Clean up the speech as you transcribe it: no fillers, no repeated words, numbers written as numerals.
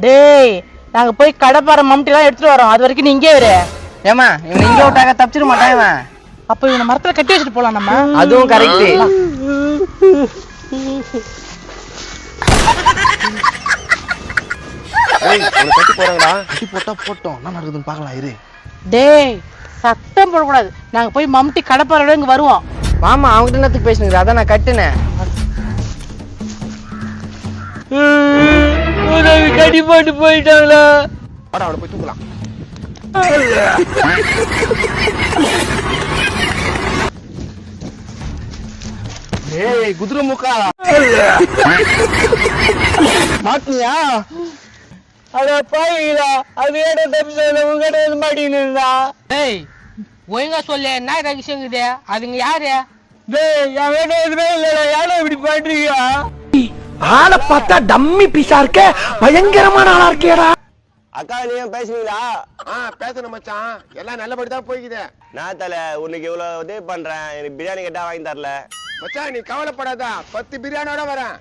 டேய் நாங்க போய் கடப்பாறை மம்டிலாம் எடுத்துட்டு வரோம். அது வரைக்கும் நீ இங்கே இரு. ஏமா இவன் இங்கே விட்டாக்க தப்பிச்சிட மாட்டான் இவன். அப்ப இவனை மரத்துல கட்டி வச்சுட்டு போலாம் நம்ம. அதுவும் கரெக்ட். கட்டி போறாங்கடா. கட்டி போட்டா போட்டோம். என்ன நடக்குதுன்னு பார்க்கலாம் இரு. டேய் சத்தம் போடக்கூடாது. நாங்க போய் மம்டி கடப்பாறையோட இங்க வருவோம். மாமா அவங்ககிட்ட என்னத்துக்கு பேசுனீங்க? அதான் நான் கட்டுனேன். கட்டி போட்டு போயிட்டாங்களா? வாடா அவனை போய் தூக்கலாம். ஏய் குதிரை முக்கா மாட்டியா? அட பாயிடா, அது ஏட தப்பிச்சது உங்ககிட்ட வந்து மாட்டினா. டேய் ஒழுங்கா சொல்லு, என்ன ரகசியங்குது? அதுங்க யாரு? டேய் என்கிட்ட எதுவுமே இல்லடா, யாரும் இப்படி பண்றீங்க? ஆளை பார்த்தா டம்மி பீஸா இருக்க, பயங்கரமான ஆளா இருக்கேடா. அக்கா நீங்க பேசுனீங்களா? பேசணும் மச்சான். எல்லாம் நல்லபடி தான் போய்க்குது. நான் தல உனக்கு இவ்வளவு உதவி பண்றேன், எனக்கு பிரியாணி கேட்டா வாங்கி தரல. மச்சான் நீ கவலைப்படாத, 10 பிரியாணியோட வரேன்.